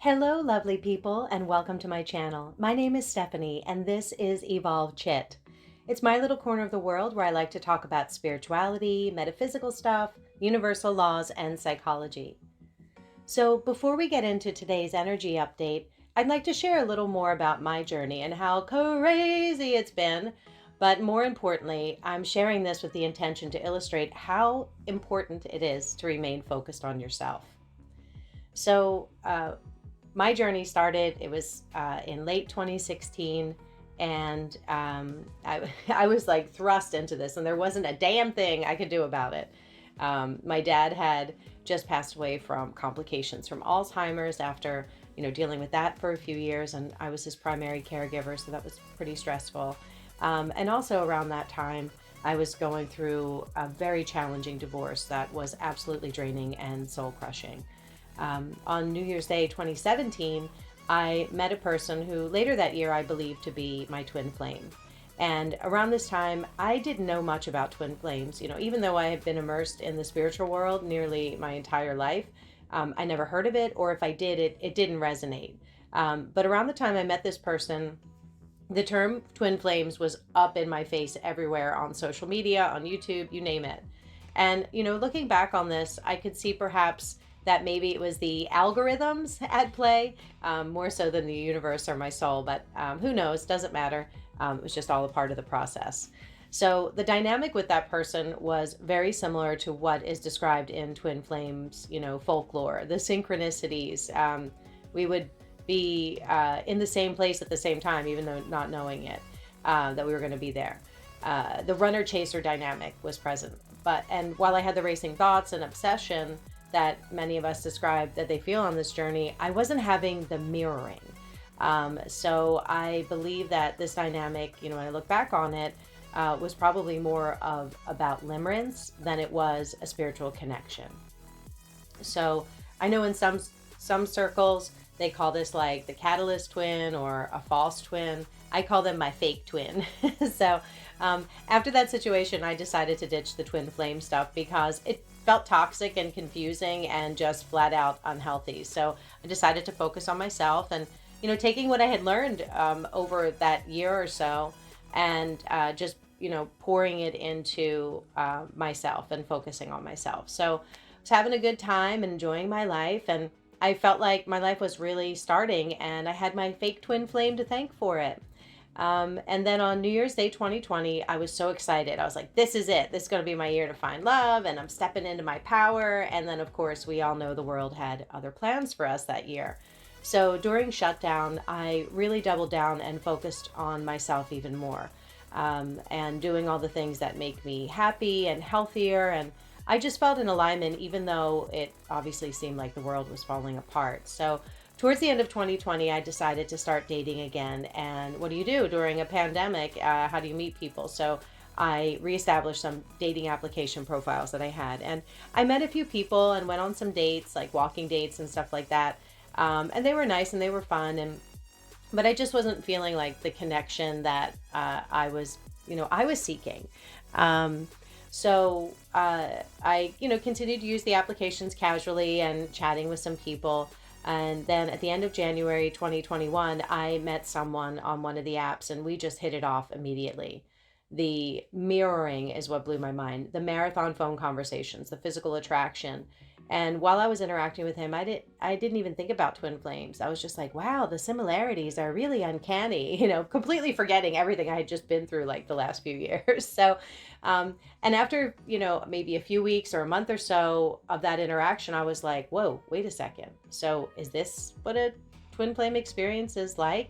Hello, lovely people, and welcome to my channel. My name is Stephanie, and this is Evolve Chit. It's my little corner of the world where I like to talk about spirituality, metaphysical stuff, universal laws, and psychology. So, before we get into today's energy update, I'd like to share a little more about my journey and how crazy it's been. But more importantly, I'm sharing this with the intention to illustrate how important it is to remain focused on yourself. So, my journey started, it was in late 2016. And I was like thrust into this, and there wasn't a damn thing I could do about it. My dad had just passed away from complications from Alzheimer's after, dealing with that for a few years. And I was his primary caregiver, so that was pretty stressful. And also around that time, I was going through a very challenging divorce that was absolutely draining and soul crushing. On New Year's Day 2017, I met a person who later that year I believed to be my twin flame. And around this time, I didn't know much about twin flames. Even though I had been immersed in the spiritual world nearly my entire life, I never heard of it, or if I did, it didn't resonate. But around the time I met this person, the term twin flames was up in my face everywhere on social media, on YouTube, you name it. And, looking back on this, I could see perhaps that maybe it was the algorithms at play, more so than the universe or my soul, but who knows, doesn't matter. It was just all a part of the process. So the dynamic with that person was very similar to what is described in twin flames, folklore, the synchronicities. We would be in the same place at the same time, even though not knowing it, that we were going to be there. The runner chaser dynamic was present. And while I had the racing thoughts and obsession that many of us describe that they feel on this journey, I wasn't having the mirroring. So I believe that this dynamic, when I look back on it, was probably more of about limerence than it was a spiritual connection. So I know in some circles they call this like the catalyst twin or a false twin. I call them my fake twin. So after that situation, I decided to ditch the twin flame stuff because it felt toxic and confusing and just flat out unhealthy. So I decided to focus on myself and, taking what I had learned over that year or so and just, pouring it into myself and focusing on myself. So I was having a good time and enjoying my life. And I felt like my life was really starting, and I had my fake twin flame to thank for it. And then on New Year's Day 2020, I was so excited. I was like, this is it. This is going to be my year to find love, and I'm stepping into my power. And then, of course, we all know the world had other plans for us that year. So during shutdown, I really doubled down and focused on myself even more, and doing all the things that make me happy and healthier. And I just felt in alignment, even though it obviously seemed like the world was falling apart. So towards the end of 2020, I decided to start dating again. And what do you do during a pandemic? How do you meet people? So I reestablished some dating application profiles that I had. And I met a few people and went on some dates, like walking dates and stuff like that. And they were nice and they were fun. But I just wasn't feeling like the connection that I was seeking. I, continued to use the applications casually and chatting with some people. And then at the end of January 2021, I met someone on one of the apps and we just hit it off immediately. The mirroring is what blew my mind. The marathon phone conversations, the physical attraction. And while I was interacting with him, I didn't even think about twin flames. I was just like, wow, the similarities are really uncanny, completely forgetting everything I had just been through like the last few years. So, and after, maybe a few weeks or a month or so of that interaction, I was like, whoa, wait a second. So is this what a twin flame experience is like?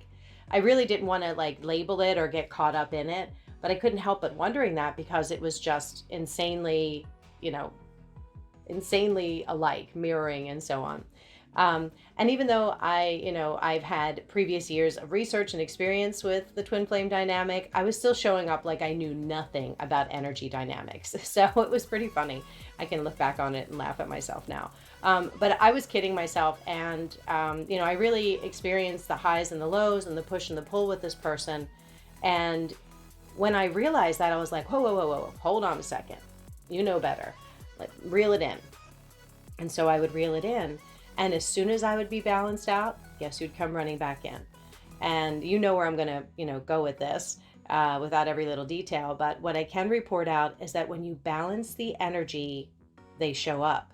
I really didn't want to like label it or get caught up in it, but I couldn't help but wondering that because it was just insanely alike, mirroring and so on. And even though I've had previous years of research and experience with the twin flame dynamic, I was still showing up like I knew nothing about energy dynamics. So it was pretty funny. I can look back on it and laugh at myself now. But I was kidding myself. And, I really experienced the highs and the lows and the push and the pull with this person. And when I realized that, I was like, whoa, whoa, whoa, whoa, hold on a second. You know better. Like, reel it in. And so I would reel it in. And as soon as I would be balanced out, guess who'd come running back in? And you know where I'm going to, go with this without every little detail. But what I can report out is that when you balance the energy, they show up.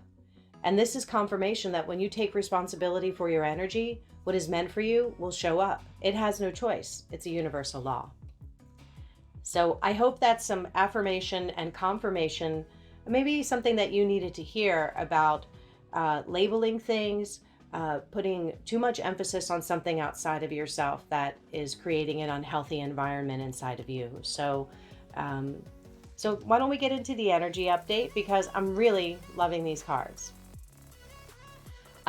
And this is confirmation that when you take responsibility for your energy, what is meant for you will show up. It has no choice. It's a universal law. So I hope that's some affirmation and confirmation, maybe something that you needed to hear about labeling things, putting too much emphasis on something outside of yourself that is creating an unhealthy environment inside of you. So why don't we get into the energy update, because I'm really loving these cards.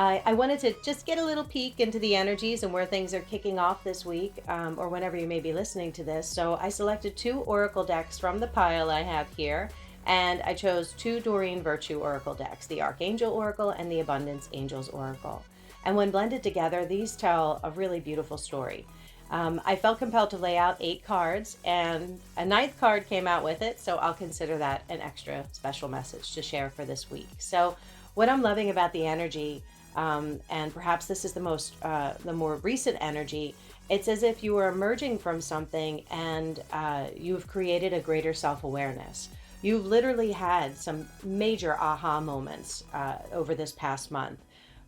I wanted to just get a little peek into the energies and where things are kicking off this week, or whenever you may be listening to this. So I selected 2 oracle decks from the pile I have here, and I chose 2 Doreen Virtue oracle decks, the Archangel Oracle and the Abundance Angels Oracle. And when blended together, these tell a really beautiful story. I felt compelled to lay out 8 cards, and a 9th card came out with it, so I'll consider that an extra special message to share for this week. So what I'm loving about the energy, and perhaps this is the more recent energy, it's as if you are emerging from something and you've created a greater self-awareness. You've literally had some major aha moments over this past month.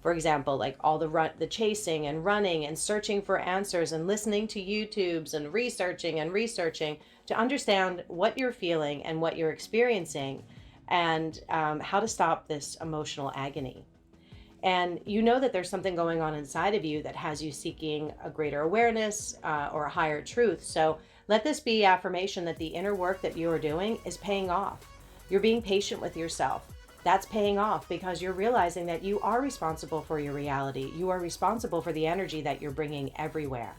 For example, like all the chasing and running and searching for answers and listening to YouTubes and researching to understand what you're feeling and what you're experiencing, and how to stop this emotional agony. And you know that there's something going on inside of you that has you seeking a greater awareness or a higher truth. So let this be affirmation that the inner work that you are doing is paying off. You're being patient with yourself. That's paying off because you're realizing that you are responsible for your reality. You are responsible for the energy that you're bringing everywhere.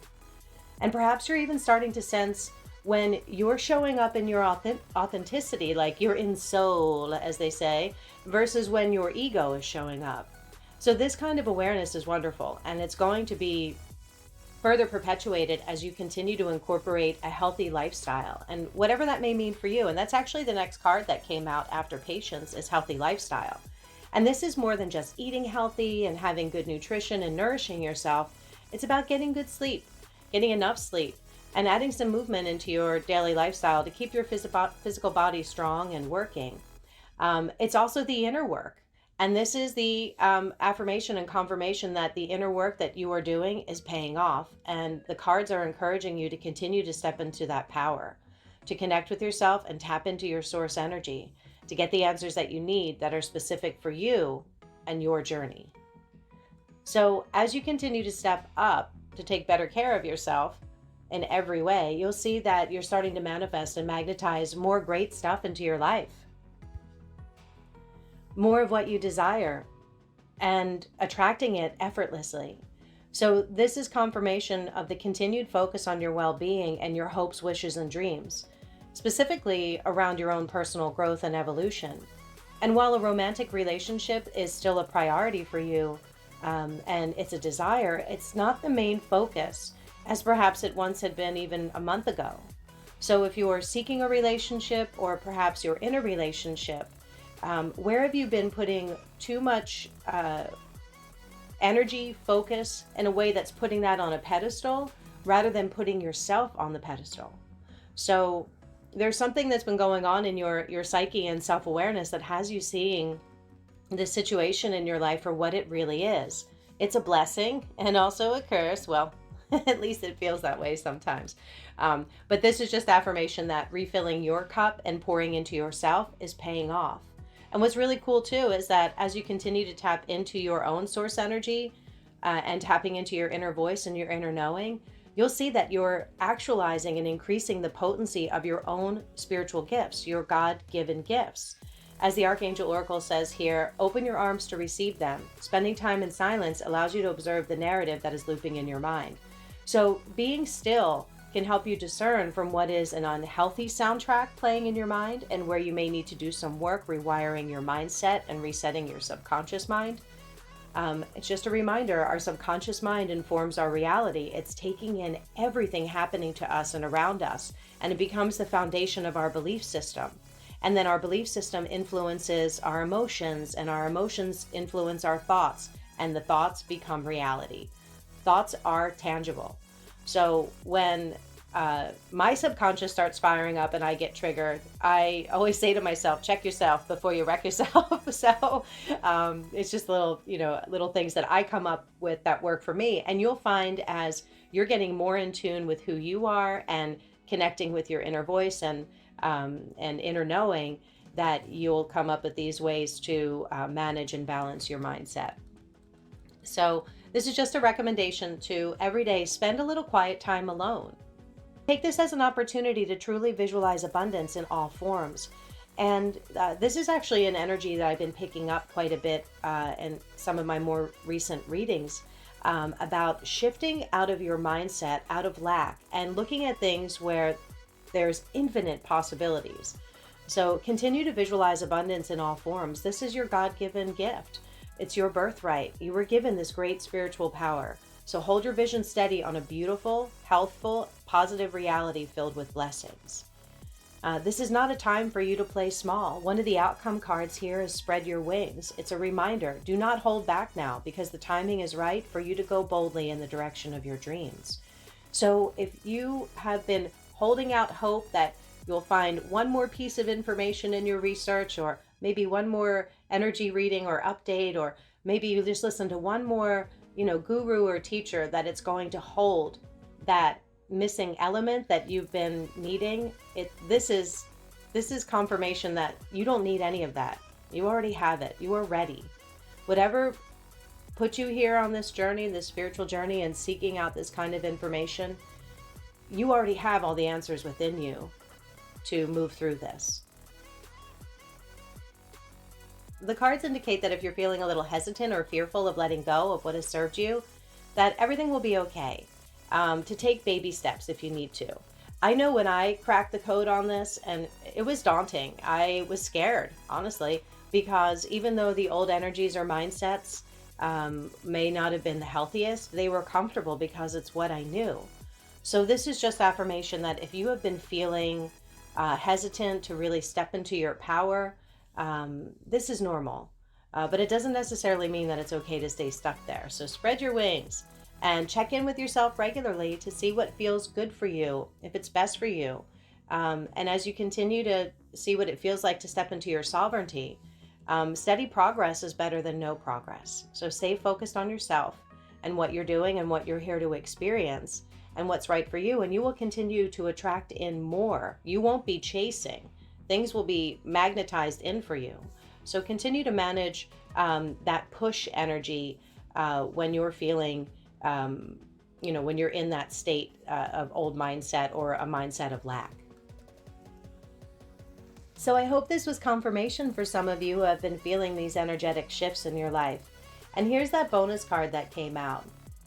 And perhaps you're even starting to sense when you're showing up in your authenticity, like you're in soul, as they say, versus when your ego is showing up. So this kind of awareness is wonderful, and it's going to be further perpetuated as you continue to incorporate a healthy lifestyle, and whatever that may mean for you. And that's actually the next card that came out after patience, is healthy lifestyle. And this is more than just eating healthy and having good nutrition and nourishing yourself. It's about getting good sleep, getting enough sleep, and adding some movement into your daily lifestyle to keep your physical body strong and working. It's also the inner work. And this is the affirmation and confirmation that the inner work that you are doing is paying off. And the cards are encouraging you to continue to step into that power, to connect with yourself and tap into your source energy, to get the answers that you need that are specific for you and your journey. So as you continue to step up to take better care of yourself in every way, you'll see that you're starting to manifest and magnetize more great stuff into your life. More of what you desire and attracting it effortlessly. So this is confirmation of the continued focus on your well-being and your hopes, wishes, and dreams, specifically around your own personal growth and evolution. And while a romantic relationship is still a priority for you, and it's a desire, it's not the main focus, as perhaps it once had been even a month ago. So if you are seeking a relationship, or perhaps you're in a relationship, where have you been putting too much energy, focus, in a way that's putting that on a pedestal rather than putting yourself on the pedestal? So there's something that's been going on in your psyche and self-awareness that has you seeing this situation in your life for what it really is. It's a blessing and also a curse. Well, at least it feels that way sometimes. But this is just affirmation that refilling your cup and pouring into yourself is paying off. And what's really cool too is that as you continue to tap into your own source energy and tapping into your inner voice and your inner knowing, you'll see that you're actualizing and increasing the potency of your own spiritual gifts, your God-given gifts. As the Archangel Oracle says here, open your arms to receive them. Spending time in silence allows you to observe the narrative that is looping in your mind. So being still can help you discern from what is an unhealthy soundtrack playing in your mind and where you may need to do some work rewiring your mindset and resetting your subconscious mind. It's just a reminder, our subconscious mind informs our reality. It's taking in everything happening to us and around us, and it becomes the foundation of our belief system. And then our belief system influences our emotions, and our emotions influence our thoughts, and the thoughts become reality. Thoughts are tangible. So when my subconscious starts firing up and I get triggered, I always say to myself, check yourself before you wreck yourself. So it's just little things that I come up with that work for me. And you'll find as you're getting more in tune with who you are and connecting with your inner voice and inner knowing, that you'll come up with these ways to manage and balance your mindset. So this is just a recommendation to every day spend a little quiet time alone. Take this as an opportunity to truly visualize abundance in all forms. And this is actually an energy that I've been picking up quite a bit in some of my more recent readings, about shifting out of your mindset, out of lack, and looking at things where there's infinite possibilities. So continue to visualize abundance in all forms. This is your God-given gift. It's your birthright. You were given this great spiritual power. So hold your vision steady on a beautiful, healthful, positive reality filled with blessings. This is not a time for you to play small. One of the outcome cards here is spread your wings. It's a reminder, do not hold back now, because the timing is right for you to go boldly in the direction of your dreams. So if you have been holding out hope that you'll find one more piece of information in your research, or maybe one more energy reading or update, or maybe you just listen to one more guru or teacher, that it's going to hold that missing element that you've been needing. This is confirmation that you don't need any of that. You already have it. You are ready. Whatever put you here on this journey, this spiritual journey, and seeking out this kind of information, you already have all the answers within you to move through this. The cards indicate that if you're feeling a little hesitant or fearful of letting go of what has served you, that everything will be okay. To take baby steps if you need to. I know when I cracked the code on this, and it was daunting. I was scared, honestly, because even though the old energies or mindsets may not have been the healthiest, they were comfortable because it's what I knew. So this is just affirmation that if you have been feeling hesitant to really step into your power, this is normal, but it doesn't necessarily mean that it's okay to stay stuck there. So spread your wings and check in with yourself regularly to see what feels good for you, if it's best for you. And as you continue to see what it feels like to step into your sovereignty, steady progress is better than no progress. So stay focused on yourself and what you're doing and what you're here to experience and what's right for you. And you will continue to attract in more. You won't be chasing. Things will be magnetized in for you. So continue to manage that push energy when you're feeling, when you're in that state of old mindset or a mindset of lack. So I hope this was confirmation for some of you who have been feeling these energetic shifts in your life. And here's that bonus card that came out.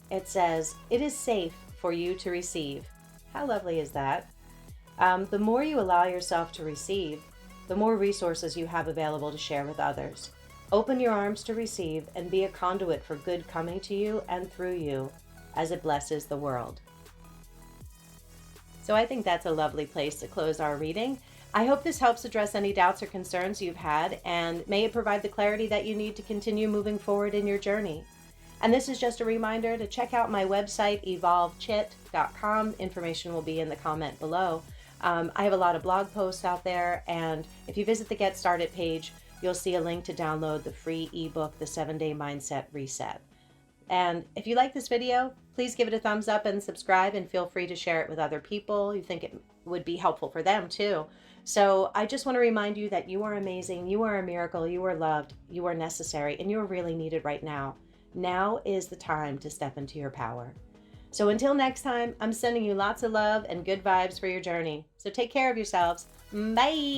It says, "It is safe for you to receive." How lovely is that? The more you allow yourself to receive, the more resources you have available to share with others. Open your arms to receive and be a conduit for good coming to you and through you as it blesses the world. So I think that's a lovely place to close our reading. I hope this helps address any doubts or concerns you've had, and may it provide the clarity that you need to continue moving forward in your journey. And this is just a reminder to check out my website, evolvechit.com. Information will be in the comment below. I have a lot of blog posts out there, and if you visit the Get Started page, you'll see a link to download the free ebook, The 7-Day Mindset Reset. And if you like this video, please give it a thumbs up and subscribe, and feel free to share it with other people you think it would be helpful for them too. So I just want to remind you that you are amazing, you are a miracle, you are loved, you are necessary, and you are really needed right now. Now is the time to step into your power. So until next time, I'm sending you lots of love and good vibes for your journey. So take care of yourselves. Bye.